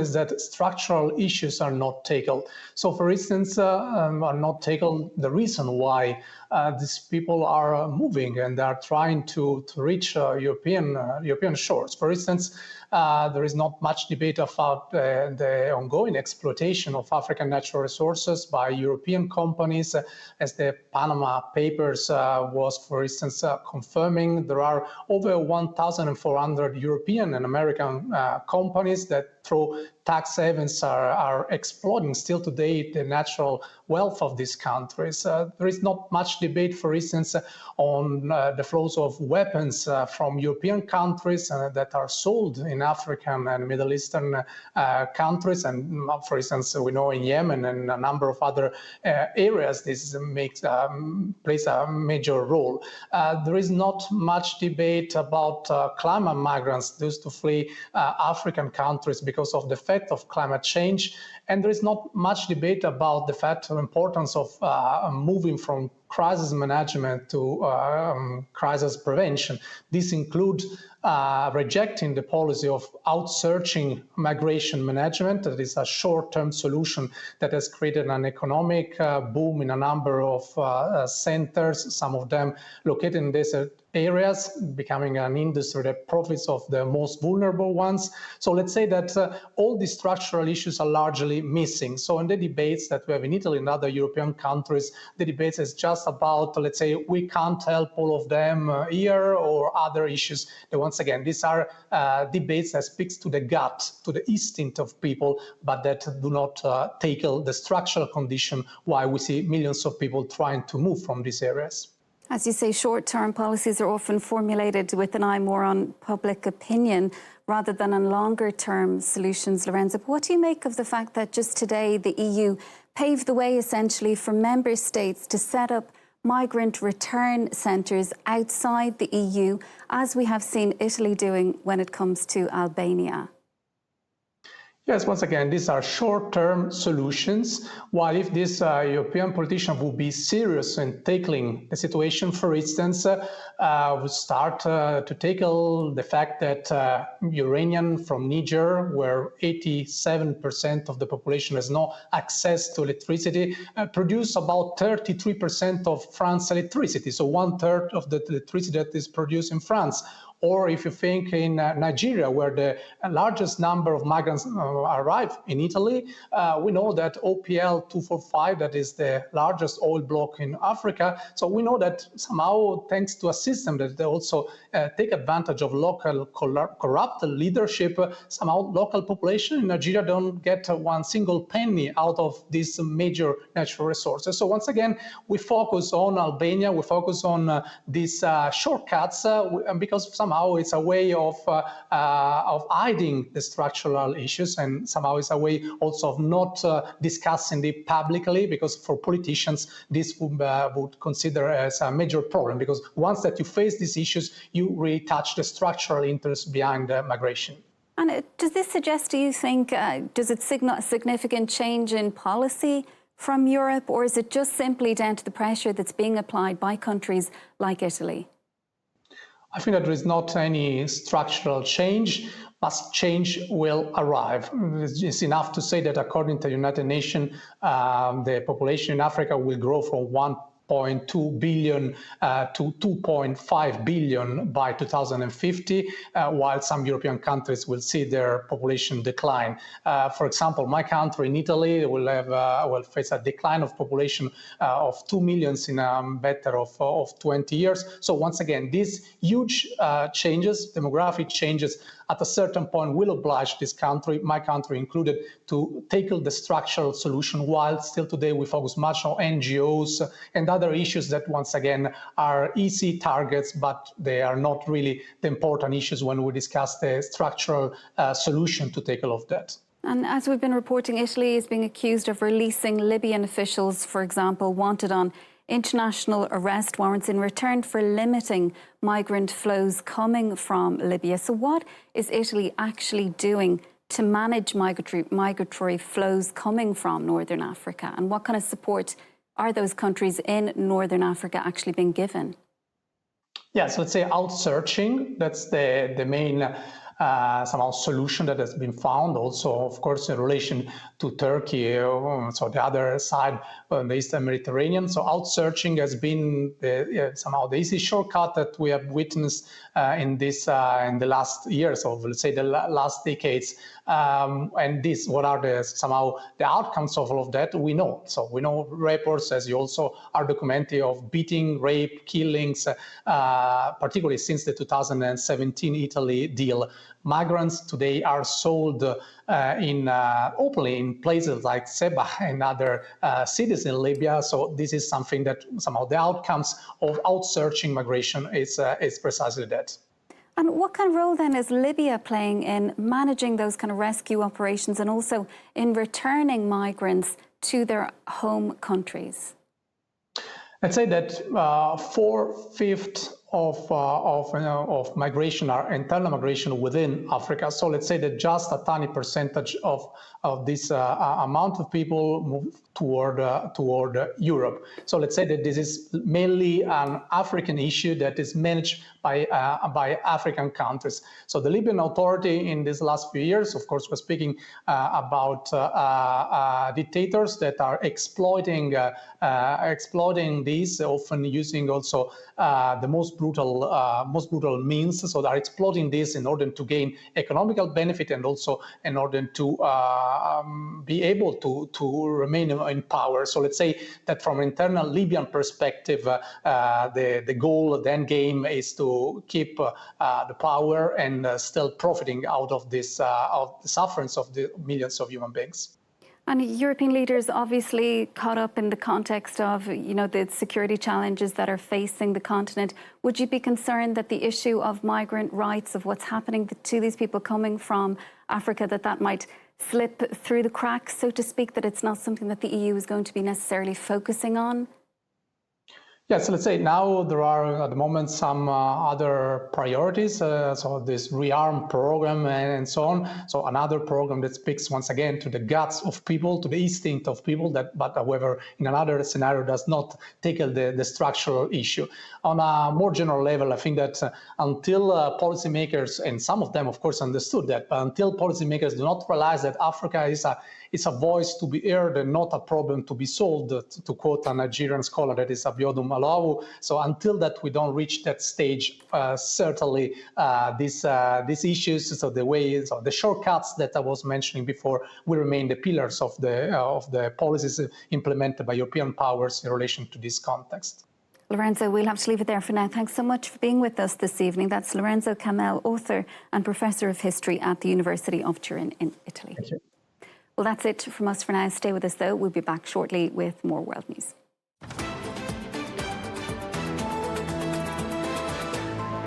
is that structural issues are not tackled. So, for instance, are not tackled the reason why these people are moving and they are trying to reach European shores. For instance, there is not much debate about the ongoing exploitation of African natural resources by European companies, as the Panama Papers was, for instance, confirming. There are over 1,400 European and American companies that through tax havens are exploiting still today the natural wealth of these countries. There is not much debate, for instance, on the flows of weapons from European countries that are sold in African and Middle Eastern countries. And for instance, we know in Yemen and a number of other areas, this plays a major role. There is not much debate about climate migrants used to flee African countries because of the effect of climate change. And there is not much debate about the fact of importance of moving from crisis management to crisis prevention. This includes rejecting the policy of outsourcing migration management. That is a short-term solution that has created an economic boom in a number of centers, some of them located in desert areas, becoming an industry that profits of the most vulnerable ones. So let's say that all these structural issues are largely missing. So in the debates that we have in Italy and other European countries, the debates is just about, let's say, we can't help all of them here or other issues. And once again, these are debates that speaks to the gut, to the instinct of people, but that do not tackle the structural condition why we see millions of people trying to move from these areas. As you say, short-term policies are often formulated with an eye more on public opinion rather than on longer-term solutions, Lorenzo. But what do you make of the fact that just today the EU paved the way essentially for member states to set up migrant return centres outside the EU, as we have seen Italy doing when it comes to Albania? Yes, once again, these are short-term solutions, while if these European politicians would be serious in tackling the situation, for instance, would start to tackle the fact that Iranian from Niger, where 87% of the population has no access to electricity, produce about 33% of France's electricity, so 1/3 of the electricity that is produced in France. Or if you think in Nigeria, where the largest number of migrants arrive in Italy, we know that OPL 245, that is the largest oil block in Africa. So we know that somehow, thanks to a system that they also take advantage of local corrupt leadership, somehow local population in Nigeria don't get one single penny out of these major natural resources. So once again, we focus on Albania, we focus on these shortcuts because somehow it's a way of hiding the structural issues, and somehow it's a way also of not discussing it publicly, because for politicians this would consider as a major problem, because once that you face these issues, you really touch the structural interest behind migration. And does this suggest, do you think, does it signal a significant change in policy from Europe, or is it just simply down to the pressure that's being applied by countries like Italy? I think that there is not any structural change, but change will arrive. It's enough to say that according to the United Nations, the population in Africa will grow from 1.2 billion to 2.5 billion by 2050, while some European countries will see their population decline. For example, my country in Italy will face a decline of population of 2 million in a matter of 20 years. So once again, these huge changes, demographic changes, at a certain point will oblige this country, my country included, to tackle the structural solution, while still today we focus much on NGOs and other issues that once again are easy targets, but they are not really the important issues when we discuss the structural solution to tackle of that. And as we've been reporting, Italy is being accused of releasing Libyan officials, for example, wanted on international arrest warrants in return for limiting migrant flows coming from Libya. So what is Italy actually doing to manage migratory flows coming from Northern Africa? And what kind of support are those countries in Northern Africa actually being given? Yes, let's say outsearching, that's the main somehow solution that has been found. Also, of course, in relation to Turkey, so the other side on the Eastern Mediterranean. So outsearching has been somehow the easy shortcut that we have witnessed in the last years, or let's say the last decades. And what are somehow the outcomes of all of that? We know. So we know reports, as you also are documenting, of beating, rape, killings, particularly since the 2017 Italy deal. Migrants today are sold openly in places like Seba and other cities in Libya. So this is something that somehow the outcomes of outsearching migration is precisely that. And what kind of role then is Libya playing in managing those kind of rescue operations and also in returning migrants to their home countries? I'd say that 4/5 of migration are internal migration within Africa. So let's say that just a tiny percentage of this amount of people move toward Europe. So let's say that this is mainly an African issue that is managed by African countries. So the Libyan Authority in these last few years, of course, was speaking about dictators that are exploiting these, often using also the most brutal means. So they are exploiting this in order to gain economical benefit and also in order to be able to remain in power. So let's say that from an internal Libyan perspective, the goal, the end game is to keep the power and still profiting out of this of the sufferance of the millions of human beings. And European leaders obviously caught up in the context of, the security challenges that are facing the continent. Would you be concerned that the issue of migrant rights, of what's happening to these people coming from Africa, that might slip through the cracks, so to speak, that it's not something that the EU is going to be necessarily focusing on? Yes, let's say now there are at the moment some other priorities, so this rearm program and so on. So another program that speaks once again to the guts of people, to the instinct of people, but however, in another scenario does not tackle the structural issue. On a more general level, I think that until policymakers, and some of them of course understood that, but until policymakers do not realize that Africa is a voice to be heard and not a problem to be solved, to quote a Nigerian scholar that is Abiodun Malawu. So until that we don't reach that stage, certainly these issues, so the shortcuts that I was mentioning before, will remain the pillars of the policies implemented by European powers in relation to this context. Lorenzo, we'll have to leave it there for now. Thanks so much for being with us this evening. That's Lorenzo Kamel, author and professor of history at the University of Turin in Italy. Thank you. Well, that's it from us for now. Stay with us, though. We'll be back shortly with more world news.